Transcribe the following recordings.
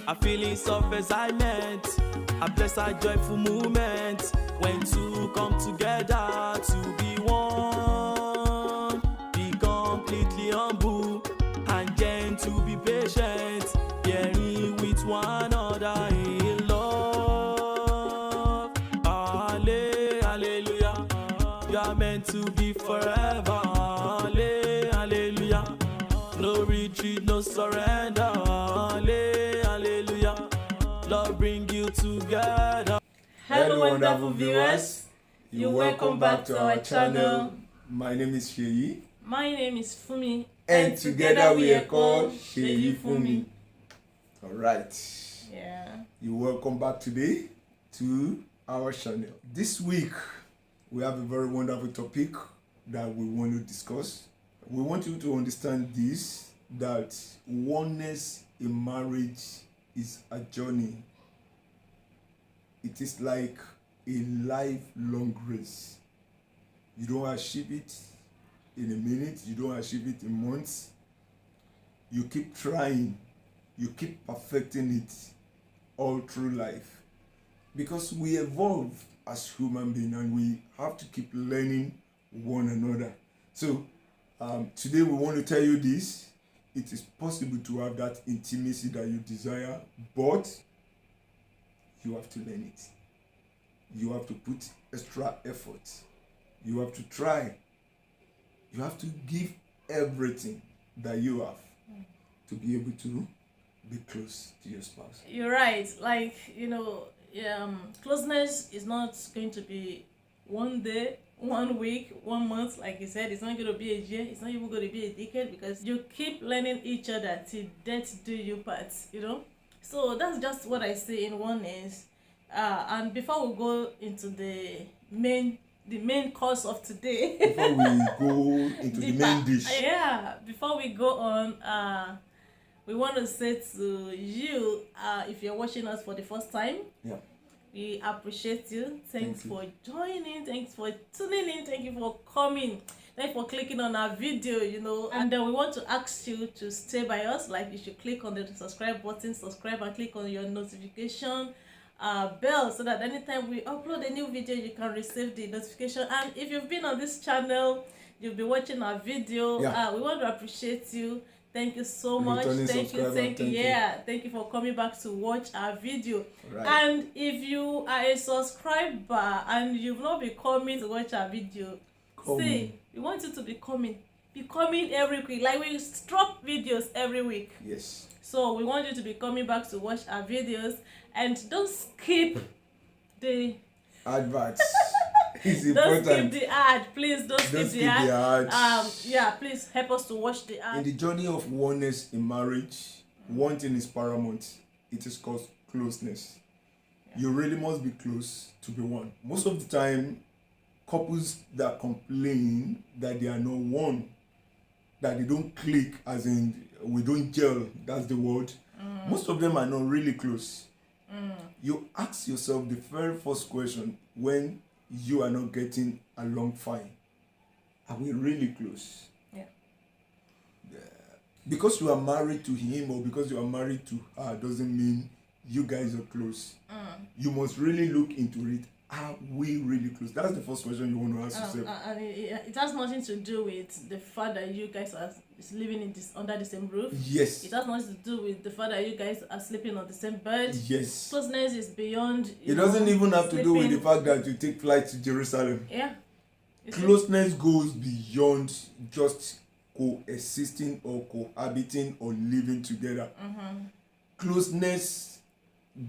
A feelings of excitement, a blessed joyful moment when two come together to be one. Be completely humble and gentle, be patient, bearing with one another in love. Hallelujah, you are meant to be forever. Hallelujah, no retreat, no surrender. Hallelujah, love bring you together. Hello wonderful viewers, you're welcome back to our channel. My name is Sheyi. My name is Fumi, And together we are called MBWithSeyiFunmi. Alright. Yeah. You're welcome back today to our channel. This week we have a very wonderful topic that we want to discuss. We want you to understand this, that oneness in marriage is a journey. It is like a lifelong race. You don't achieve it in a minute, you don't achieve it in months. You keep trying, you keep perfecting it all through life. Because we evolve as human beings and we have to keep learning one another. So today we want to tell you this. It is possible to have that intimacy that you desire, but you have to learn it. You have to put extra effort. You have to try. You have to give everything that you have to be able to be close to your spouse. You're right. Like, closeness is not going to be one day, 1 week, 1 month, like you said. It's not going to be a year. It's not even going to be a decade, because you keep learning each other till death do you part, So that's just what I say in oneness. And before we go into the main course of today, Before we go into the main dish. Yeah, before we go on, we want to say to you, if you're watching us for the first time, we appreciate you. Thanks for joining. Thanks for tuning in. Thank you for coming. Thank you for clicking on our video, And then we want to ask you to stay by us. Like, you should click on the subscribe button, subscribe, and click on your notification bell, so that anytime we upload a new video, you can receive the notification. And if you've been on this channel, you've been watching our video, we want to appreciate you. Thank you so much. Thank you. Yeah, thank you for coming back to watch our video. Right. And if you are a subscriber and you've not been coming to watch our video, we want you to be coming every week. Like, we drop videos every week. Yes. So we want you to be coming back to watch our videos, and don't skip the adverts. It's don't important. skip the ad, please. Don't skip the ad. Yeah, please help us to watch the ad. In the journey of oneness in marriage, one thing is paramount. It is called closeness. You really must be close to be one. Most of the time, couples that complain that they are not one, that they don't click, as in we don't gel, that's the word. Most of them are not really close. You ask yourself the very first question when you are not getting along fine: are we really close? Because you are married to him or because you are married to her doesn't mean you guys are close. You must really look into it. Are we really close? That's the first question you want to ask yourself. And it has nothing to do with the fact that you guys are living in under the same roof. Yes. It has nothing to do with the fact that you guys are sleeping on the same bed. Yes. Closeness is beyond. It doesn't even have to do with the sleeping. fact that you take flight to Jerusalem. Yeah. Closeness goes beyond just coexisting or cohabiting or living together. Closeness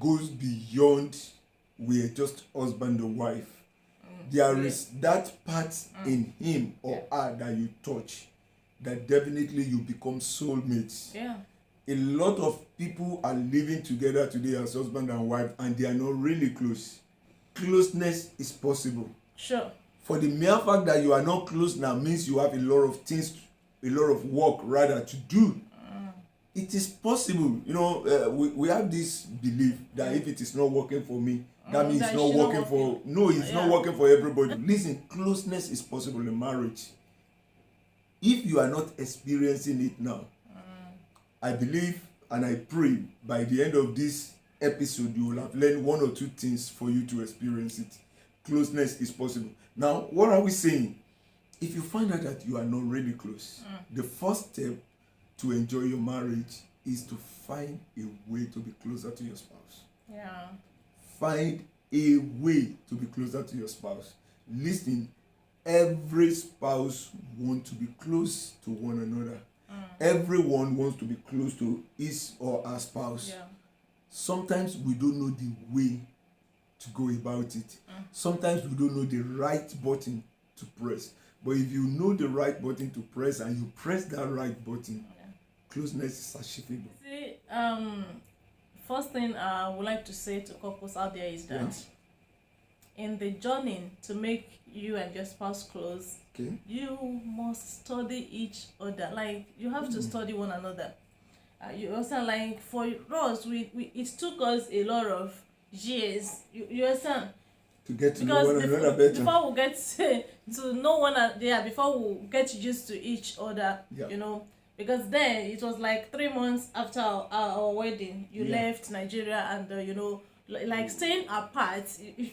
goes beyond we're just husband and wife. There is that part in him or her that you touch that definitely you become soulmates. Yeah. A lot of people are living together today as husband and wife and they are not really close. Closeness is possible. Sure. For the mere fact that you are not close now means you have a lot of things, a lot of work rather to do. It is possible. We have this belief that if it is not working for me, that means it's not working for. No, it's not working for everybody. Listen, closeness is possible in marriage. If you are not experiencing it now, I believe and I pray by the end of this episode you will have learned one or two things for you to experience it. Closeness is possible. Now, what are we saying? If you find out that you are not really close, the first step to enjoy your marriage is to find a way to be closer to your spouse. Yeah. Find a way to be closer to your spouse. Listen, every spouse wants to be close to one another. Everyone wants to be close to his or her spouse. Yeah. Sometimes we don't know the way to go about it. Sometimes we don't know the right button to press. But if you know the right button to press and you press that right button, closeness is achievable. See, first thing I would like to say to couples out there is that in the journey to make you and your spouse close, you must study each other. Like, you have to study one another. You also, like, for us, it took us a lot of years. You understand? To get to know one another better. Before we get to know one another, before we get used to each other, you know. Because then it was like 3 months after our wedding, you left Nigeria, and you know, like staying apart.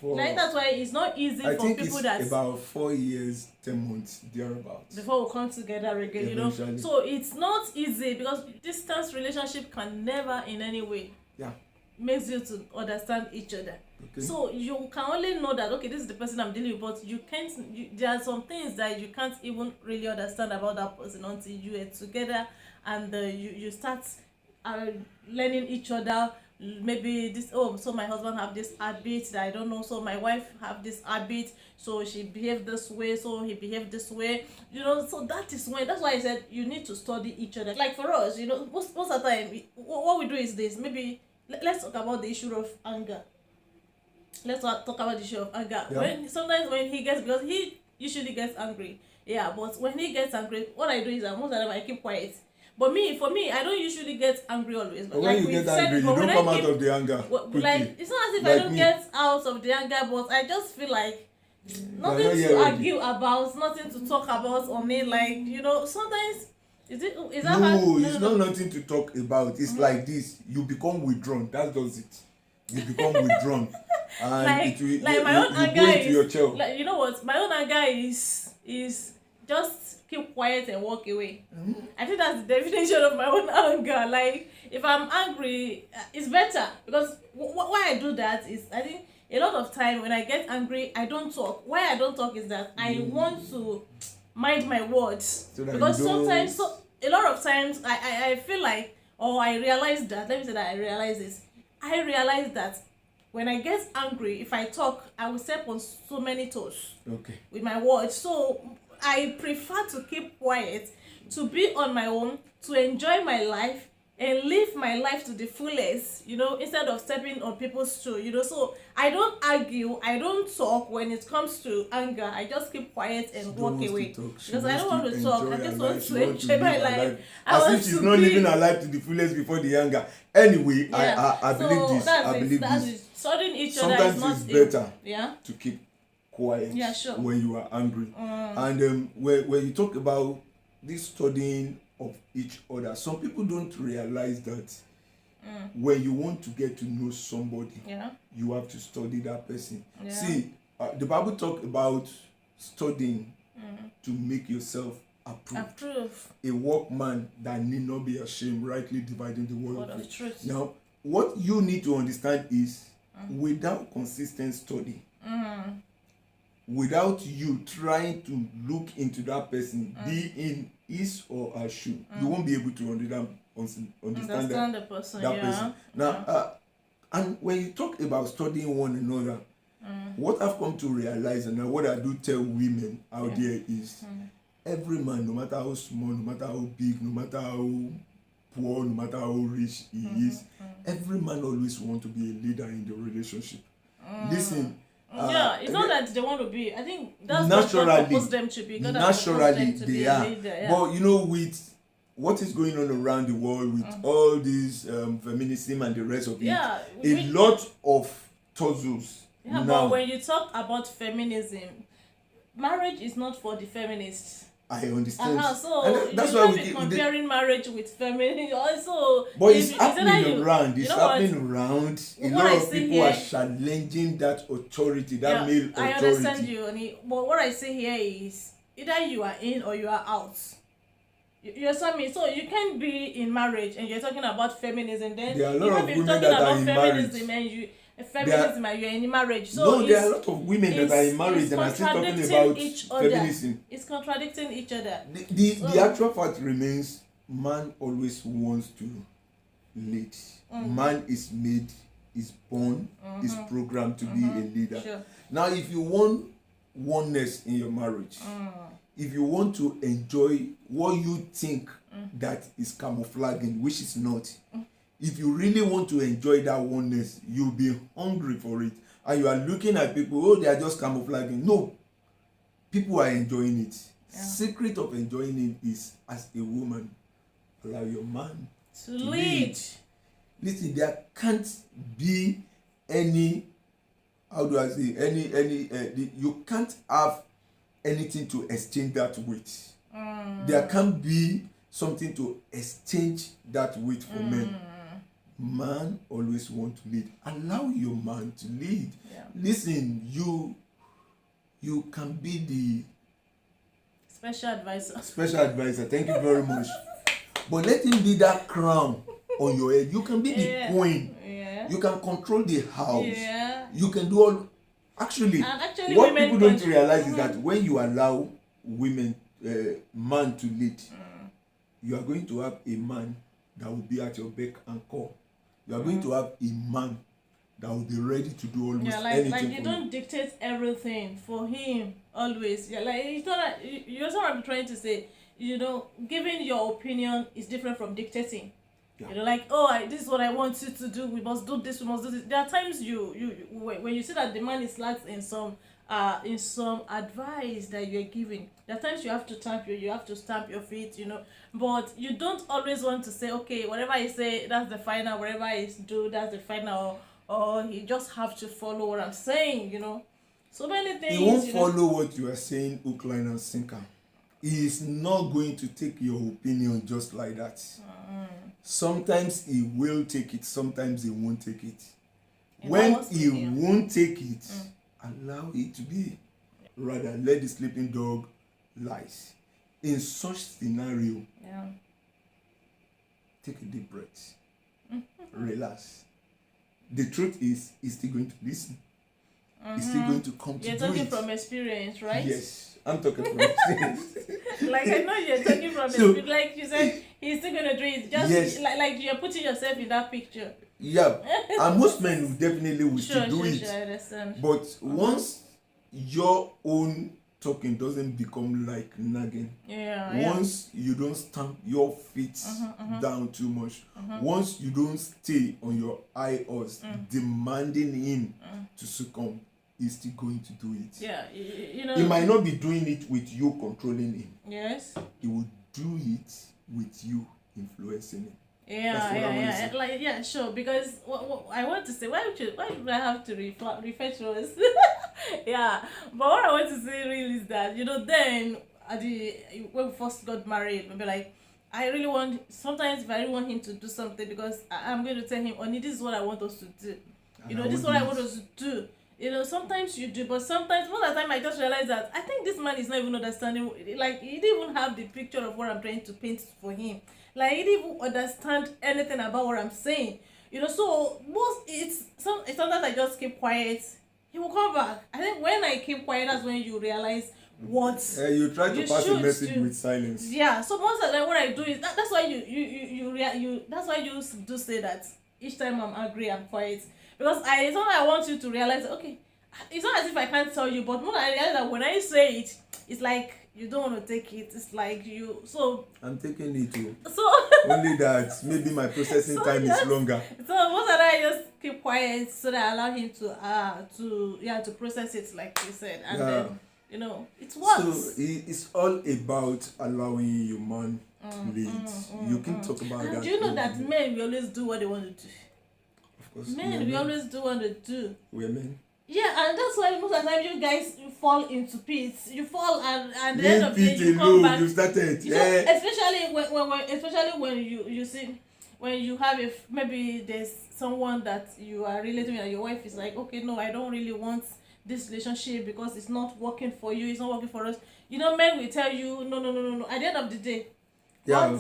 Like, that's why it's not easy for people that. I think it's about 4 years, 10 months, thereabouts. Before we come together again, you know. So it's not easy because distance relationship can never in any way makes you to understand each other. So you can only know that, okay, this is the person I'm dealing with, but you can't. There are some things that you can't even really understand about that person until you are together and you start learning each other. Maybe this, so my husband have this habit that I don't know, so my wife have this habit, so she behaved this way, so he behaved this way, you know. So that's why I said you need to study each other. Like for us, you know, most of the time what we do is this. Maybe let's talk about the issue of anger. Let's talk about the issue of anger. Sometimes when he gets, because he usually gets angry, but when he gets angry, what I do is most of the time I keep quiet. But for me, I don't usually get angry always. But when you get angry, you don't come out of the anger quickly. Like, it's not as if I don't get out of the anger, but I just feel like nothing to argue about, nothing to talk about on it. Like, you know, sometimes is that no, it's not nothing to talk about. It's like this: you become withdrawn. That does it. You become withdrawn, and my own anger is your child. Like, you know what? My own anger is just keep quiet and walk away. I think that's the definition of my own anger. Like, if I'm angry, it's better, because why I do that is, I think a lot of time when I get angry, I don't talk. Why I don't talk is that I want to mind my words, because sometimes, a lot of times I feel like, or I realize that, let me say that I realize this. I realize that when I get angry, if I talk, I will step on so many toes with my words. So I prefer to keep quiet, to be on my own, to enjoy my life and live my life to the fullest, you know, instead of stepping on people's toes, you know. So I don't argue, I don't talk when it comes to anger. I just keep quiet and walk away, because I don't want to talk. I just want to enjoy my life. As if she's not living her life to the fullest before the anger. Anyway, I believe this. I believe this. Studying each other is not. Sometimes it's better to keep quiet when you are angry. And when you talk about this studying of each other, some people don't realize that when you want to get to know somebody, you have to study that person. See, the Bible talk about studying to make yourself approved. A workman that need not be ashamed, rightly dividing the word of truth. Now, what you need to understand is, without consistent study, without you trying to look into that person, be in his or her shoe, you won't be able to understand that person. Now, and when you talk about studying one another, what I've come to realize, and what I do tell women out there is, every man, no matter how small, no matter how big, no matter how poor, no matter how rich he is, every man always wants to be a leader in the relationship. Listen. It's not that they want to be. I think that's what God proposed them to be. Naturally, they are. But you know, with what is going on around the world, with all this feminism and the rest of it, a lot of tussles. But when you talk about feminism, marriage is not for the feminists. I understand. So and that's you why can't we be keep comparing marriage with family. Also, but it's happening around. It's happening around. A lot of people are challenging that authority, that male authority. I understand you, Oni, but what I say here is either you are in or you are out. You understand me? So you can't be in marriage and you're talking about feminism. Then there are a lot you of can't be women talking that are about in feminism marriage. And you're in marriage. So no, there are a lot of women that are in marriage and are still talking about feminism. It's contradicting each other. The actual fact remains, man always wants to lead. Man is made, is born, is programmed to be a leader. Sure. Now, if you want oneness in your marriage, if you want to enjoy what you think that is camouflaging, which is not, if you really want to enjoy that oneness, you'll be hungry for it. And you are looking at people, oh, they are just camouflaging. No, people are enjoying it. Secret of enjoying it is, as a woman, allow your man to lead. Listen, there can't be any, how do I say, you can't have anything to exchange that with. There can't be something to exchange that with for men. Man always want to lead. Allow your man to lead. Listen, you can be the special advisor. Thank you very much. But let him be that crown on your head. You can be the queen. You can control the house. You can do all. Actually what people don't realize is that when you allow man to lead, you are going to have a man that will be at your beck and call. You are going to have a man that will be ready to do almost anything. Like you don't dictate everything for him always. It's not that, you know what I'm trying to say. Giving your opinion is different from dictating. This is what I want you to do. We must do this. We must do this. There are times when you see that the man is lax in some advice that you're giving. There are times you have to stamp your feet, but you don't always want to say, okay, whatever I say, that's the final. Whatever I do, that's the final. Or you just have to follow what I'm saying. So many things. He won't follow what you are saying, hook, line, and sinker. He is not going to take your opinion just like that. Sometimes he will take it, sometimes he won't take it. When he won't take it, allow it to be. Rather, let the sleeping dog lies. In such scenario, take a deep breath. Relax. The truth is, he's still going to listen. He's still going to come to do it. You're talking from experience, right? Yes, I'm talking from experience. Like, I know you're talking from experience. Like you said, he's still going to do it. Just like you're putting yourself in that picture. Yeah, and most men will definitely wish to do it. Sure, I understand. But once your own talking doesn't become like nagging, once you don't stamp your feet down too much, once you don't stay on your high horse demanding him to succumb, he's still going to do it. Yeah, he might not be doing it with you controlling him. Yes. He will do it with you influencing him. Sure. Because what I want to say, why do I have to refer to us? But what I want to say really is that then when we first got married, maybe like sometimes if I really want him to do something, because I'm going to tell him, Oni, this is what I want us to do. This is what I want us to do. Sometimes you do, but sometimes most of the time I just realize that I think this man is not even understanding. Like, he didn't even have the picture of what I'm trying to paint for him. Like, he didn't even understand anything about what I'm saying. So sometimes I just keep quiet. He will come back. I think when I keep quiet, that's when you realize what you try to pass a message with silence. Yeah. So most of the time what I do is that's why you that's why you do say that each time I'm angry, I'm quiet. Because it's not that I want you to realize, okay, it's not as if I can't tell you, but more I realize that when I say it, it's like you don't want to take it. It's like I'm taking it too. So only that maybe my processing time is longer. So most of the time I just keep quiet so that I allow him to process it, like you said, and then it works. So it's all about allowing your man to lead. You can talk about that. Do you know that men will always do what they want to do? Of course, men, we always do what they do. We're men. Yeah, and that's why most of the time you guys fall into pits. You fall, and at the end of the day you come back. You started. You know, especially when you see, when you have maybe there's someone that you are relating with and your wife is like, okay, no, I don't really want this relationship because it's not working for you, it's not working for us. You know, men will tell you no. At the end of the day, but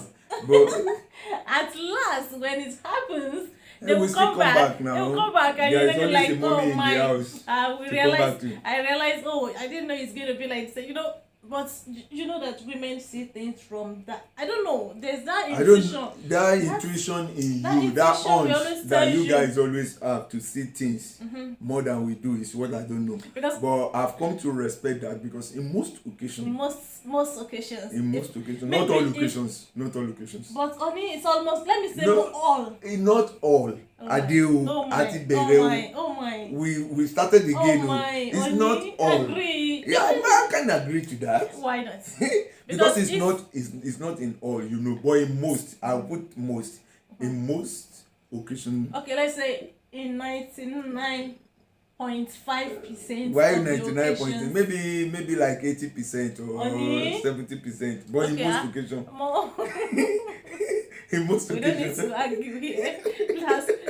at last when it happens, they will come back. They will come back and you're like, oh my, I realize, oh, I didn't know it's going to be like this. You know, but you know that women see things from that. I don't know. There's that intuition. That intuition in you, that hunch that you guys always have to see things more than we do is what I don't know. But I've come to respect that because in most occasions. Most occasions. Not all occasions. But only it's almost, let me say, all. Not all. Oh my. We started again. It's not all. Agree. Yeah, I can agree to that. Why not? because it's not in all, you know, but in most, I'll put most. In most occasions. Okay, let's say in 99.5%. Why 99%? Maybe like 80% or 70%. But in most occasions. In most we occasions. don't need to argue here.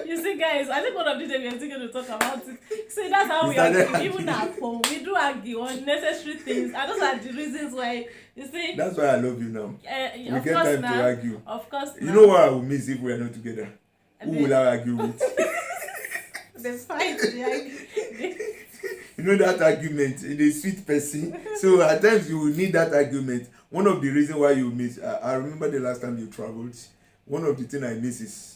You see, guys, I think one of the days we are still going to talk about it. See, that's how we argue. Even at home, we do argue on necessary things. And those are the reasons why, you see. That's why I love you now. We get time to argue. Of course. You know what I will miss if we are not together? Who will I argue with? The fight, the argue. You know that argument, the sweet person. So at times you will need that argument. One of the reasons why you miss, I remember the last time you traveled. One of the things I miss is.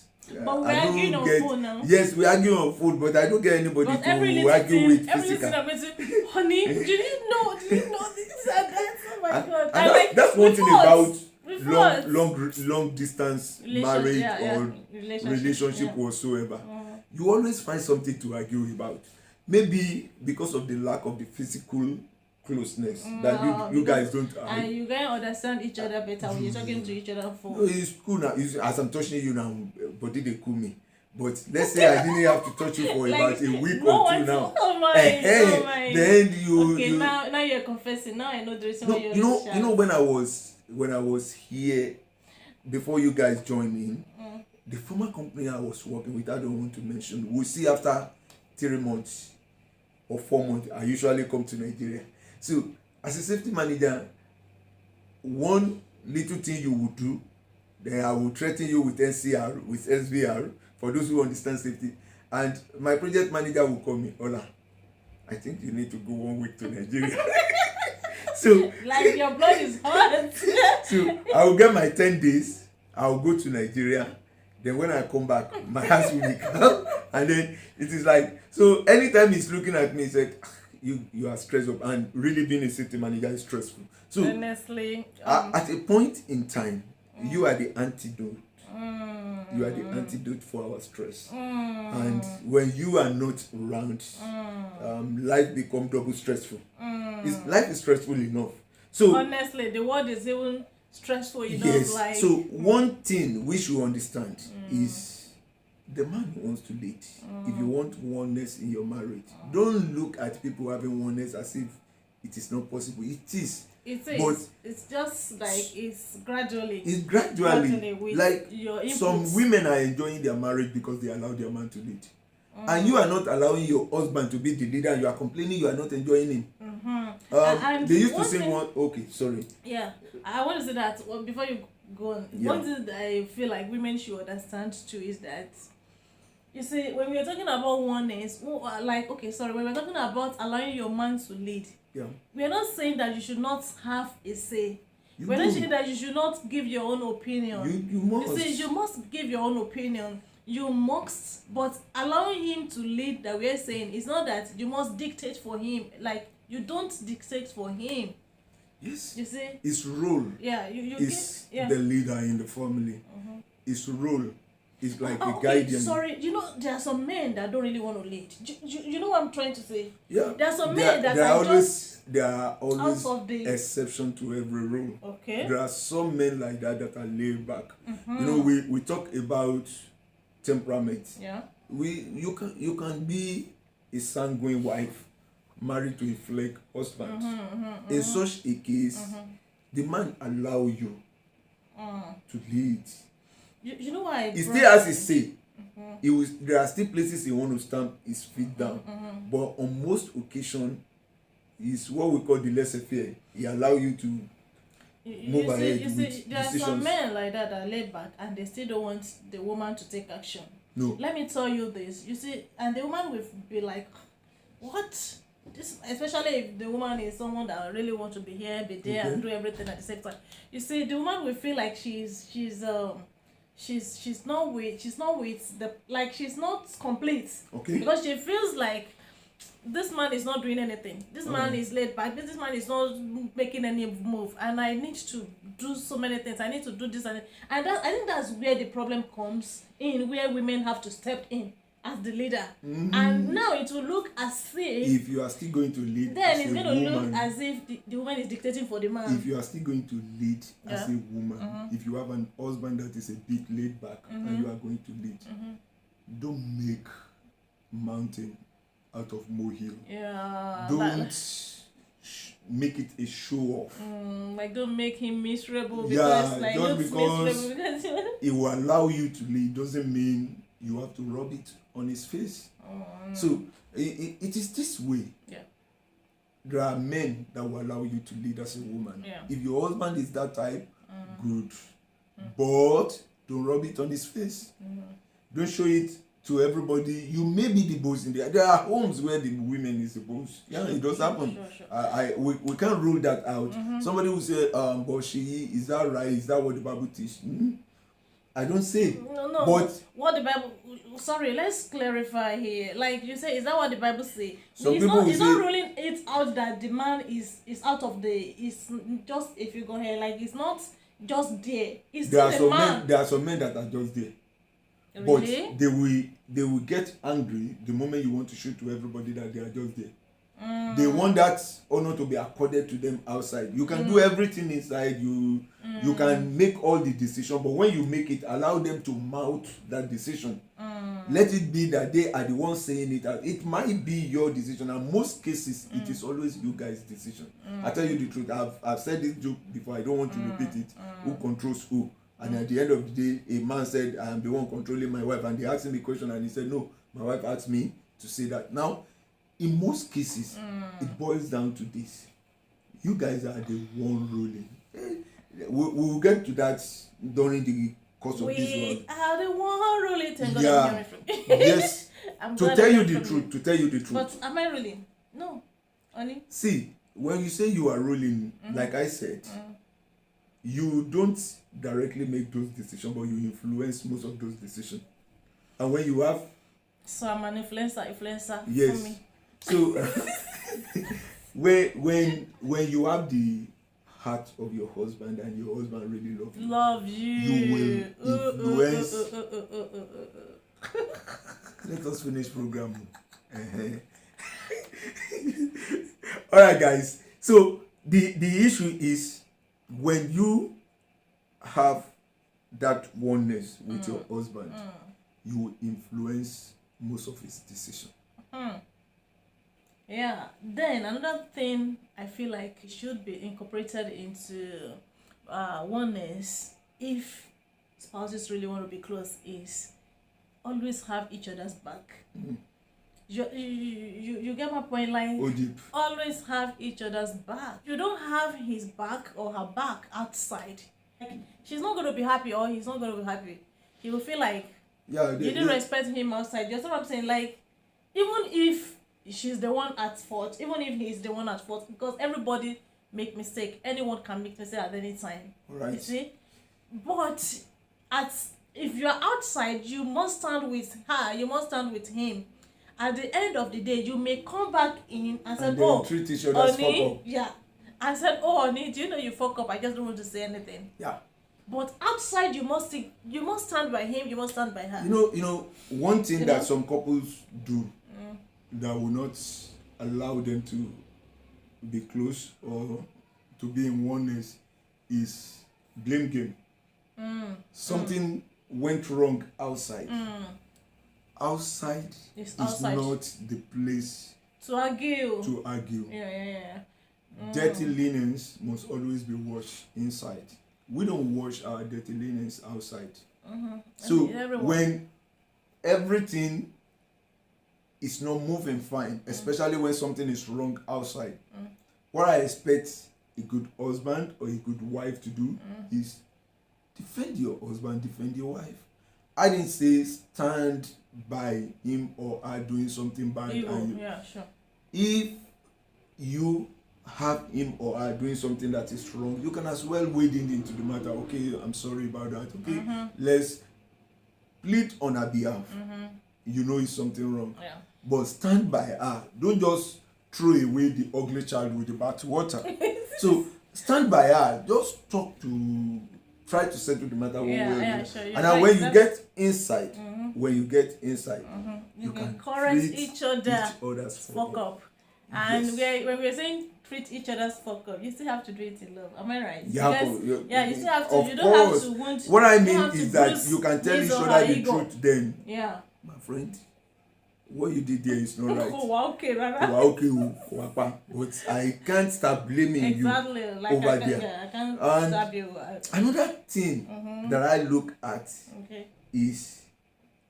But we're arguing on phone now. Yes, we argue on phone, but I don't get anybody to argue with physical. Honey, did you know this and that? Oh my God. And that's one thing about long distance marriage or relationship whatsoever. You always find something to argue about. Maybe because of the lack of the physical closeness that you guys don't have. And you guys understand each other better when you're talking to each other on phone. No, it's cool now. As I'm touching you now, body they cool me. But let's say I didn't have to touch you for about a week or two now. Oh my. Then you. Okay, now you're confessing. Now I know the reason why you're. You know when I was here, before you guys joined in, the former company I was working with, I don't want to mention. We'll see after 3 months or 4 months. I usually come to Nigeria. So, as a safety manager, one little thing you would do, then I will threaten you with NCR, with SVR, for those who understand safety. And my project manager will call me, Ola, I think you need to go 1 week to Nigeria. So, like your blood is hot. So, I will get my 10 days, I will go to Nigeria. Then when I come back, my hands will be calm. And then it is like, so anytime he's looking at me, he's like, you are stressed up, and really being a safety manager is stressful. So honestly, at a point in time, you are the antidote. You are the antidote for our stress. And when you are not around, life becomes double stressful. Life is stressful enough. So honestly, the world is even stressful enough. Yes. Like, so one thing we should understand is the man who wants to date. If you want oneness in your marriage, don't look at people having oneness as if it is not possible. It is. But it's just like it's gradually with like your inputs. Some women are enjoying their marriage because they allow their man to lead. And you are not allowing your husband to be the leader, and you are complaining you are not enjoying him. And they used to say okay, sorry. Yeah, I want to say that before you go on. One thing that I feel like women should understand too is that, you see, when we're talking about oneness, when we're talking about allowing your man to lead, we're not saying that you should not have a say. We're not saying that you should not give your own opinion. You must. You see, you must give your own opinion. You must, but allowing him to lead, that we're saying, is not that you must dictate for him. Like, you don't dictate for him. Yes. You see? His role is the leader in the family. His role is like a guardian. Sorry, you know, there are some men that don't really want to lead. You know what I'm trying to say? Yeah. There are some men that there are always exception to every rule. Okay. There are some men like that are laid back. You know, we talk about temperament. Yeah. You can be a sanguine wife, married to a flake husband. In such a case, the man allow you to lead. You know why? He still has his say. There are still places he want to stamp his feet down. But on most occasions, it's what we call the laissez-faire. He allow you to move ahead with decisions. There are some men like that are laid back and they still don't want the woman to take action. No. Let me tell you this. You see, and the woman will be like, what? This, especially if the woman is someone that really wants to be here, be there, and do everything at the same time. You see, the woman will feel like she's not complete. Okay. Because she feels like this man is not doing anything. This man is laid back. This man is not making any move, and I need to do so many things. I need to do this and I think that's where the problem comes in, where women have to step in as the leader. And now it will look as if you are still going to lead, then it's going to look as if the woman is dictating for the man. If you are still going to lead as a woman, if you have an husband that is a bit laid back and you are going to lead, don't make mountain out of molehill. Don't make it a show off. Like, don't make him miserable because just because it will allow you to lead doesn't mean you have to rub it on his face. So it is this way. There are men that will allow you to lead as a woman. If your husband is that type, good. But don't rub it on his face. Don't show it to everybody. You may be the boss in there. There are homes where the women is the boss. It does happen. We can't rule that out. Somebody will say, but is that right? Is that what the Bible teaches? I don't say. No. But what the Bible? Sorry, let's clarify here. Like you say, is that what the Bible say? It's not ruling it out that the man is out of the. It's just if you go here, like it's not just there. It's still a man. There are some men that are just there. Really? But they will get angry the moment you want to show to everybody that they are just there. They want that honor to be accorded to them outside. You can do everything inside. You can make all the decisions, but when you make it, allow them to mouth that decision. Let it be that they are the ones saying it. It might be your decision, and most cases it is always you guys' decision. I tell you the truth. I've said this joke before. I don't want to repeat it. Who controls who? And at the end of the day, a man said, I am the one controlling my wife. And they asked him a question and he said, no, my wife asked me to say that. Now, in most cases, it boils down to this. You guys are the one ruling. We will get to that during the course of this one. We are the one ruling. Yes. To tell you the truth. But am I ruling? No. Honey? See, when you say you are ruling, like I said, you don't directly make those decisions, but you influence most of those decisions. And when you have... So I'm an influencer. Yes. For me. So when you have the heart of your husband and your husband really loves you, you will influence... Let us finish program. Alright guys, so the issue is when you have that oneness with your husband, you will influence most of his decision. Yeah. Then another thing I feel like should be incorporated into oneness, if spouses really want to be close, is always have each other's back. You get my point? Like, always have each other's back. You don't have his back or her back outside. Like, she's not going to be happy or he's not going to be happy. He will feel like you didn't respect him outside. You know what I'm saying? Like, even if she's the one at fault, even if he's the one at fault, because everybody make mistake. Anyone can make mistake at any time. Right. You see? But if you're outside, you must stand with her. You must stand with him. At the end of the day, you may come back in and say, "Oh, treat each other's fuck up." Yeah. And said, "Oh, honey, do you know you fuck up? I just don't want to say anything." Yeah. But outside, you must stand by him. You must stand by her. You know, one thing that some couples do that will not allow them to be close or to be in oneness is blame game. Something went wrong outside. Outside is not the place To argue. To argue. Yeah. Dirty linens must always be washed inside. We don't wash our dirty linens outside. So when everything is not moving fine, especially when something is wrong outside, what I expect a good husband or a good wife to do is defend your husband, defend your wife. I didn't say stand by him or her doing something bad. Yeah, sure. If you have him or her doing something that is wrong, you can as well wade into the matter. Okay, I'm sorry about that. Okay, let's plead on her behalf. You know it's something wrong. Yeah. But stand by her. Don't just throw away the ugly child with the bathwater. So stand by her. Just try to settle the matter one way or the other. Sure, and then when you get inside, you can encourage each other's fuck up. And when we're saying treat each other's fuck up, you still have to do it in love. Am I right? You still have to. You don't have to want. What I mean is that you can tell each other the truth then. Yeah. My friend, what you did there is not right. Okay, but I can't start blaming you over there. I can't stab you. Another thing that I look at is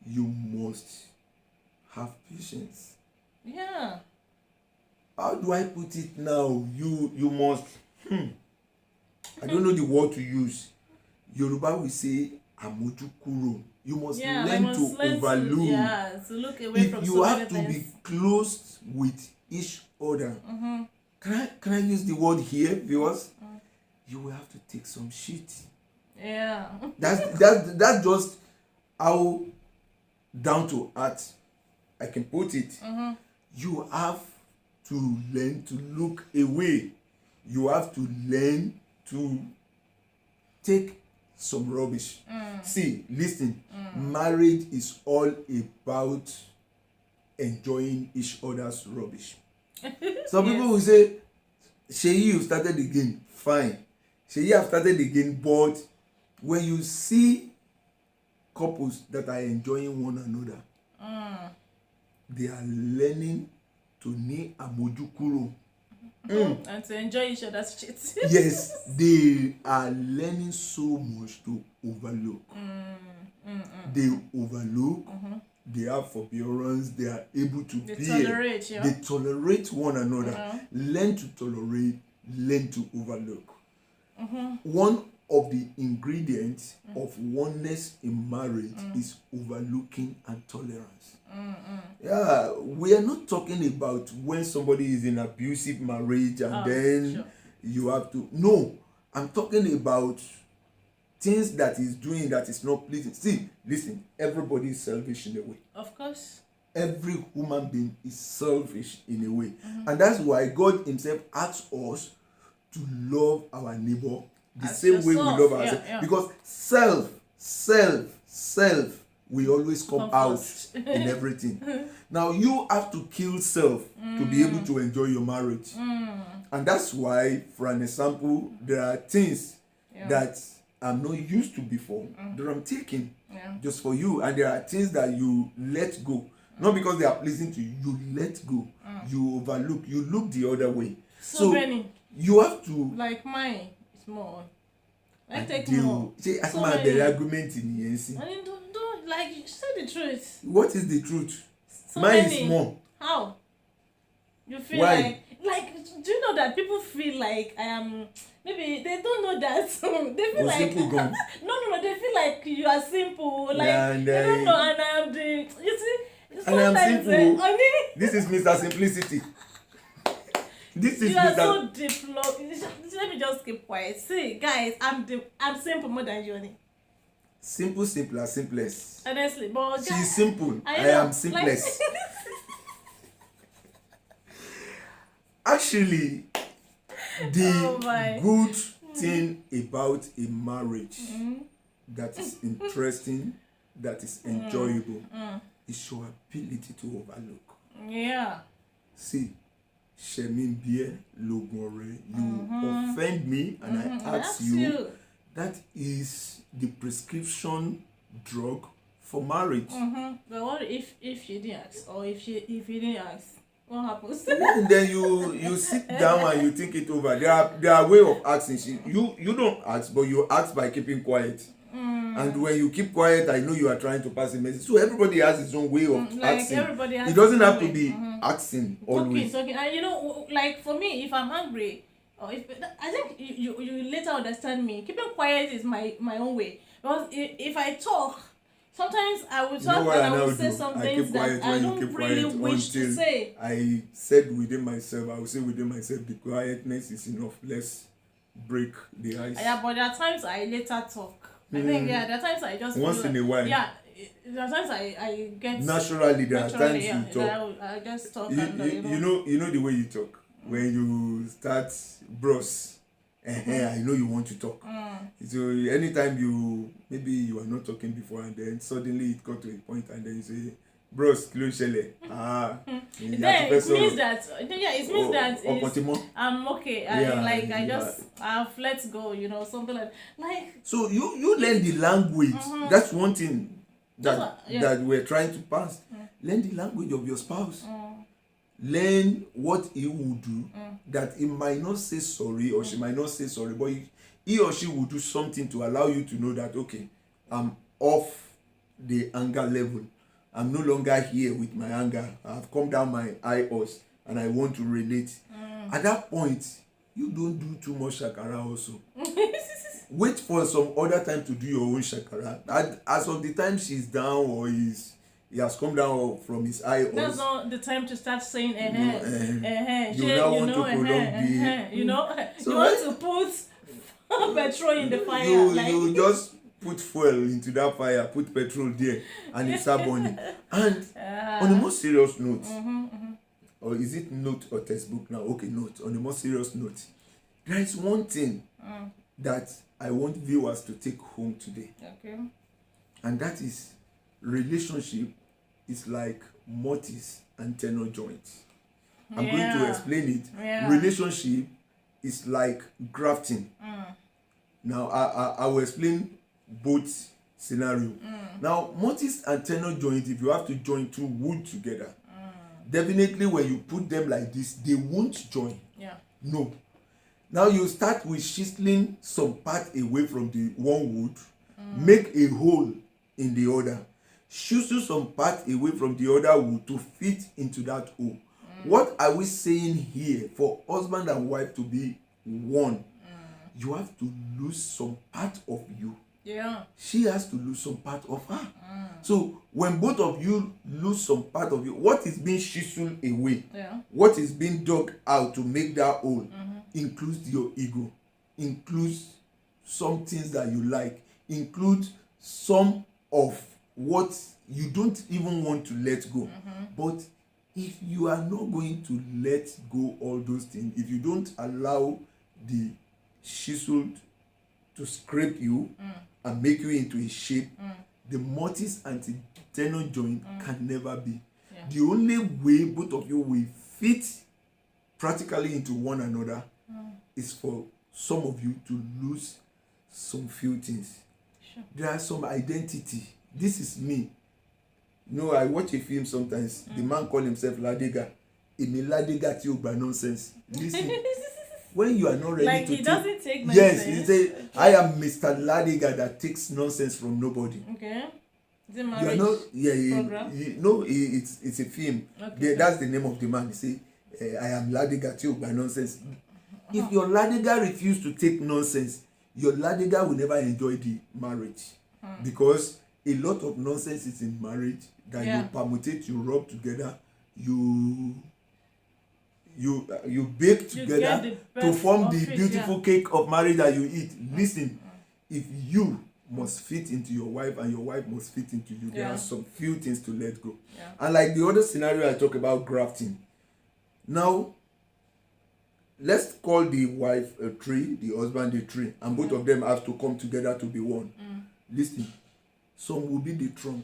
you must have patience. Yeah. How do I put it now? You must. I don't know the word to use. Yoruba will say amojukuro. You must learn to overlook. To look away from you have to be close with each other. Can I use the word here, viewers? You will have to take some shit. Yeah. That's just how down to earth I can put it. You have to learn to look away. You have to learn to take some rubbish. See, listen, marriage is all about enjoying each other's rubbish. Some people will say, Sheyi, you started again. Fine. Sheyi have started again, but when you see couples that are enjoying one another, they are learning to ni amojukuro. And to enjoy each other's shit. Yes, they are learning so much to overlook. They overlook. They have forbearance. They are able to tolerate. They tolerate one another. Learn to tolerate. Learn to overlook. One of the ingredients of oneness in marriage is overlooking and tolerance. Yeah, we are not talking about when somebody is in abusive marriage and then you have to. No, I'm talking about things that he's doing that is not pleasing. See, listen, everybody is selfish in a way. Of course. Every human being is selfish in a way. And that's why God himself asks us to love our neighbor the same way we love ourselves. Because self will always come out in everything. Now you have to kill self to be able to enjoy your marriage. And that's why, for an example, there are things that I'm not used to before that I'm taking just for you. And there are things that you let go. Not because they are pleasing to you, you let go. You overlook, you look the other way. So many. You have to. Like mine, it's more. I take more. See, as my the argument in the NC. I mean, don't like say the truth. What is the truth? So mine many. Is more. How? You feel Why? like do you know that people feel like I am maybe they don't know that they feel like simple gone. no they feel like you are simple like they don't know and I am the you see and I'm simple. This is Mr. Simplicity. This is you are so diplomatic. Let me just keep quiet. See, guys, I'm simple more than you. Simple, simpler, simplest. Honestly, but she's simple. I am simplest. Like, actually, the good thing about a marriage that is interesting, that is enjoyable, is your ability to overlook. Yeah. See, Shemin Bie Logore, you offend me and I ask you. That is the prescription drug for marriage. But what if she didn't ask, or if he didn't ask? What happens? And then you sit down and you think it over. There are way of asking. You don't ask, but you ask by keeping quiet. And when you keep quiet, I know you are trying to pass a message. So everybody has his own way of like asking. everybody has it doesn't have way. to be asking always. Talking. And you know, like for me, if I'm angry, or if I think you later understand me. Keeping quiet is my own way. Because if I talk, sometimes I will talk and I will say some things that I don't really wish to say. I said within myself, I will say within myself, the quietness is enough. Let's break the ice. Yeah, but there are times I later talk. I think there are times I just once in a while. Yeah, there are times I get naturally. There are times you talk. I just talk. You know the way you talk when you start bros. I know you want to talk. So anytime maybe you are not talking before and then suddenly it got to a point and then you say, bros, kilo shele. Then it means that I'm okay. I've let go, something like so you learn the language. That's one thing that we're trying to pass. Learn the language of your spouse. Learn what he will do that he might not say sorry or she might not say sorry, but he or she will do something to allow you to know that okay, I'm off the anger level. I'm no longer here with my anger. I've come down my us and I want to relate. At that point, you don't do too much shakara also. Wait for some other time to do your own shakara. As of the time she's down or he has come down from his that's not the time to start saying you now want to prolong the you so want to put petrol in the fire. You just put fuel into that fire, put petrol there, and it start burning. And on a more serious note, or is it note or textbook now? Okay, note. On a more serious note, there is one thing that I want viewers to take home today. Okay. And that is relationship is like mortise and tenor joints. I'm going to explain it. Yeah. Relationship is like grafting. Now I will explain both scenario. Now mortise and tenor joint, if you have to join two wood together, definitely when you put them like this, they won't join. No. Now you start with chiseling some part away from the one wood, make a hole in the other, chisel some part away from the other wood to fit into that hole. What are we saying here? For husband and wife to be one, you have to lose some part of you. Yeah. She has to lose some part of her. So when both of you lose some part of you, what is being chiseled away, what is being dug out to make that hole, includes your ego, includes some things that you like, includes some of what you don't even want to let go. But if you are not going to let go all those things, if you don't allow the chisel to scrape you and make you into a shape, the mortise and the tenor joint can never be. The only way both of you will fit practically into one another is for some of you to lose some few things. There are some identity. This is me. I watch a film sometimes. The man call himself Ladega. Emi Ladega ti o gba nonsense. Listen. When you are not ready like to he doesn't take nonsense. Yes, he say, I am Mr. Ladega that takes nonsense from nobody. Okay. Is it marriage program? No, it's a film. Okay. That's the name of the man. He say, I am Ladega ti o gba nonsense. If your Ladega refuse to take nonsense, your Ladega will never enjoy the marriage. Because a lot of nonsense is in marriage that you permutate, you rub together, you bake together to form the beautiful cake of marriage that you eat. Listen, if you must fit into your wife and your wife must fit into you, there are some few things to let go. And like the other scenario I talk about, grafting. Now let's call the wife a tree, the husband a tree, and both of them have to come together to be one. Listen, some will be the trunk,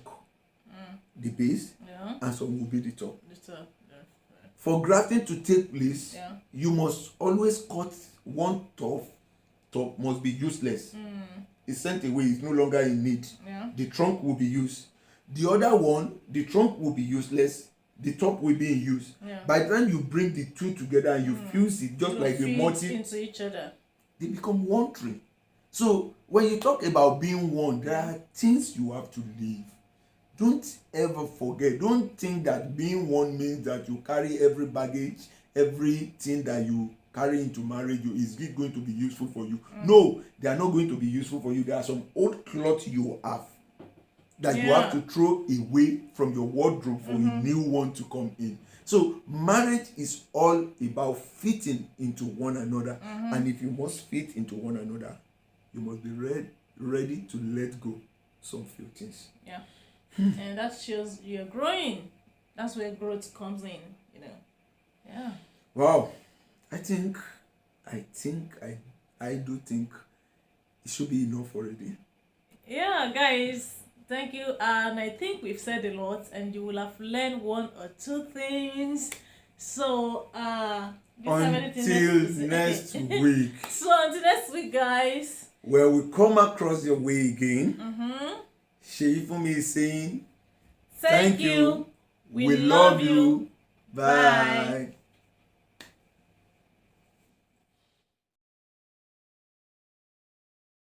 the base, and some will be the top. For grafting to take place, you must always cut one top must be useless. It's sent away, it's no longer in need. The trunk will be used. The other one, the trunk will be useless, the top will be in use. Yeah. By the time you bring the two together and you fuse it, just like the multi, into each other, they become one tree. So when you talk about being one, there are things you have to leave. Don't ever forget. Don't think that being one means that you carry every baggage, everything that you carry into marriage is it going to be useful for you. No, they are not going to be useful for you. There are some old clothes you have that you have to throw away from your wardrobe for a new one to come in. So marriage is all about fitting into one another. And if you must fit into one another, you must be ready to let go some few things. Yeah. And that shows you're growing. That's where growth comes in, you know. Yeah. Wow. I do think it should be enough already. Yeah, guys, thank you. And I think we've said a lot, and you will have learned one or two things. So until next week. So until next week, guys, where we come across your way again, SeyiFunmi is saying thank you. We love you. Bye.